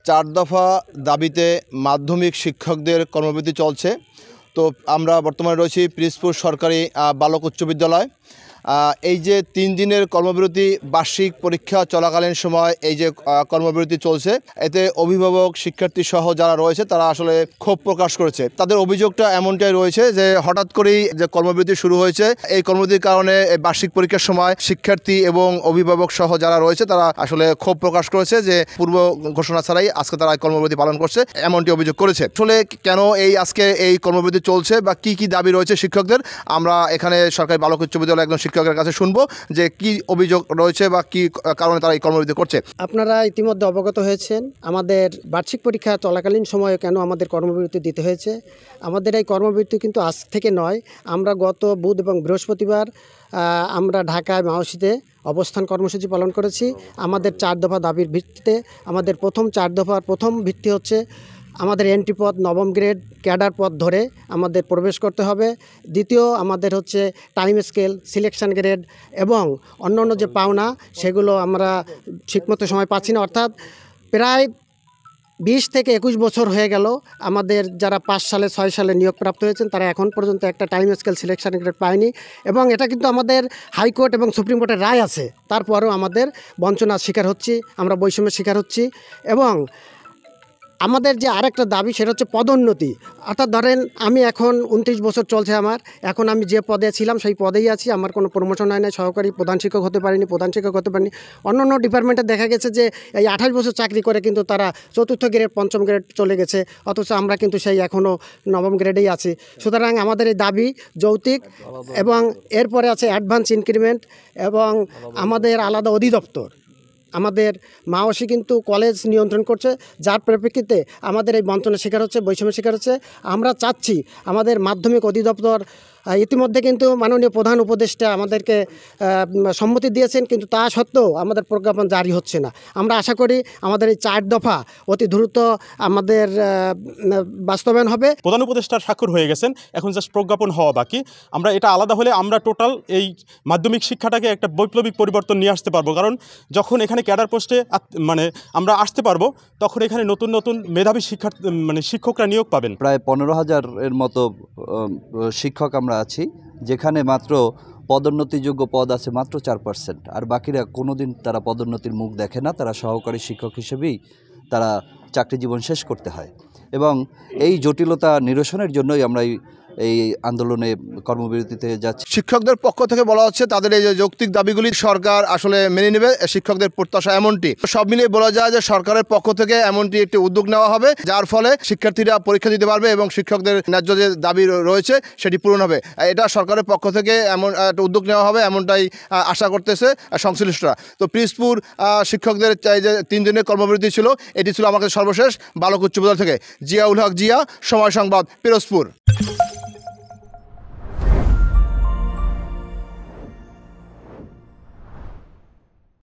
চার দফা দাবিতে মাধ্যমিক শিক্ষকদের কর্মবিরতি চলছে। তো আমরা বর্তমানে রয়েছি পিরোজপুর সরকারি বালক উচ্চ বিদ্যালয়। এই যে 3 দিনের কর্মবিরতি বার্ষিক পরীক্ষা চলাকালীন সময় এই যে কর্মবিরতি চলছে, এতে অভিভাবক শিক্ষার্থী সহ যারা রয়েছে তারা আসলে ক্ষোভ প্রকাশ করেছে। তাদের অভিযোগটা এমনটাই রয়েছে যে হঠাৎ করেই যে কর্মবিরতি শুরু হয়েছে, এই কর্মবিরতির কারণে বার্ষিক পরীক্ষার সময় শিক্ষার্থী এবং অভিভাবক সহ যারা রয়েছে তারা আসলে ক্ষোভ প্রকাশ করেছে যে পূর্ব ঘোষণা ছাড়াই আজকে তারা কর্মবিরতি পালন করছে, এমনটি অভিযোগ করেছে। আসলে কেন আজকে এই কর্মবিরতি চলছে বা কি দাবি রয়েছে শিক্ষকদের, আমরা এখানে সরকারি বালক উচ্চ বিদ্যালয় একজন শিক্ষকের কাছে শুনবো যে কি অভিযোগ রয়েছে বা কি কারণে তারা এই কর্মবিরতি করছে। আপনারা ইতিমধ্যে অবগত হয়েছেন আমাদের বার্ষিক পরীক্ষা চলাকালীন সময়ে কেন আমাদের কর্মবিরতি দিতে হয়েছে। আমাদের এই কর্মবিরতি কিন্তু আজ থেকে নয়, আমরা গত বুধ এবং বৃহস্পতিবার আমরা ঢাকায় মাওসিতে অবস্থান কর্মসূচি পালন করেছি। আমাদের 4 দফা দাবির ভিত্তিতে আমাদের প্রথম 4 দফার প্রথম ভিত্তি হচ্ছে আমাদের এন্ট্রি পদ নবম গ্রেড ক্যাডার পদ ধরে আমাদের প্রবেশ করতে হবে। দ্বিতীয় আমাদের হচ্ছে টাইম স্কেল, সিলেকশন গ্রেড এবং অন্যান্য যে পাওনা সেগুলো আমরা ঠিকমতো সময় পাচ্ছি না। অর্থাৎ প্রায় 20 থেকে 21 বছর হয়ে গেল আমাদের যারা 5 সালে 6 সালে নিয়োগপ্রাপ্ত হয়েছেন তারা এখন পর্যন্ত একটা টাইম স্কেল সিলেকশন গ্রেড পায়নি, এবং এটা কিন্তু আমাদের হাইকোর্ট এবং সুপ্রিম কোর্টের রায় আছে। তারপরেও আমাদের বঞ্চনার শিকার হচ্ছি, আমরা বৈষম্যের শিকার হচ্ছি। এবং আমাদের যে আরেকটা দাবি সেটা হচ্ছে পদোন্নতি। অর্থাৎ ধরেন আমি এখন 29 বছর চলছে আমার, এখন আমি যে পদে ছিলাম সেই পদেই আছি, আমার কোনো প্রমোশন হয় না, সহকারী প্রধান শিক্ষক হতে পারিনি, প্রধান শিক্ষক হতে পারিনি। অন্যান্য ডিপার্টমেন্টে দেখা গেছে যে এই 28 বছর চাকরি করে কিন্তু তারা 4র্থ গ্রেড 5ম গ্রেড চলে গেছে, অথচ আমরা কিন্তু সেই এখনও নবম গ্রেডেই আছি। সুতরাং আমাদের এই দাবি যৌক্তিক, এবং এরপরে আছে অ্যাডভান্স ইনক্রিমেন্ট এবং আমাদের আলাদা অধিদপ্তর। আমাদের মাওসি কিন্তু কলেজ নিয়ন্ত্রণ করছে, যার পরিপ্রেক্ষিতে আমাদের এই বঞ্চনার শিকার হচ্ছে, বৈষম্যের শিকার হচ্ছে। আমরা চাচ্ছি আমাদের মাধ্যমিক অধিদপ্তর ইতিমধ্যে কিন্তু মাননীয় প্রধান উপদেষ্টা আমাদেরকে সম্মতি দিয়েছেন, কিন্তু তা সত্ত্বেও আমাদের প্রজ্ঞাপন জারি হচ্ছে না। আমরা আশা করি আমাদের এই 4 দফা অতি দ্রুত আমাদের বাস্তবায়ন হবে। প্রধান উপদেষ্টার স্বাক্ষর হয়ে গেছেন, এখন জাস্ট প্রজ্ঞাপন হওয়া বাকি। আমরা এটা আলাদা হলে আমরা টোটাল এই মাধ্যমিক শিক্ষাটাকে একটা বৈপ্লবিক পরিবর্তন নিয়ে আসতে পারবো। কারণ যখন এখানে ক্যাডার পোস্টে আমরা আসতে পারবো, তখন এখানে নতুন নতুন মেধাবী শিক্ষকরা নিয়োগ পাবেন। প্রায় 15,000-এর মতো শিক্ষক আমরা আছি, যেখানে মাত্র পদোন্নতিযোগ্য পদ আছে মাত্র 4%, আর বাকিরা কোনো দিন তারা পদোন্নতির মুখ দেখে না। তারা সহকারী শিক্ষক হিসেবেই তারা চাকরি জীবন শেষ করতে হয়, এবং এই জটিলতা নিরসনের জন্যই আমরা এই আন্দোলনে কর্মবিরতিতে যাচ্ছি। শিক্ষকদের পক্ষ থেকে বলা হচ্ছে তাদের এই যে যৌক্তিক দাবিগুলি সরকার আসলে মেনে নেবে, শিক্ষকদের প্রত্যাশা এমনটি। সব মিলিয়ে বলা যায় যে সরকারের পক্ষ থেকে এমনটি একটি উদ্যোগ নেওয়া হবে, যার ফলে শিক্ষার্থীরা পরীক্ষা দিতে পারবে এবং শিক্ষকদের ন্যায্য যে দাবি রয়েছে সেটি পূরণ হবে। এটা সরকারের পক্ষ থেকে এমন একটা উদ্যোগ নেওয়া হবে, এমনটাই আশা করতেছে সংশ্লিষ্টরা। তো পিরোজপুর শিক্ষকদের যে 3 দিনের কর্মবিরতি ছিল, এটি ছিল আমাদের সর্বশেষ বালক উচ্চ বিদ্যালয় থেকে। জিয়াউল হক জিয়া, সময় সংবাদ, পিরোজপুর।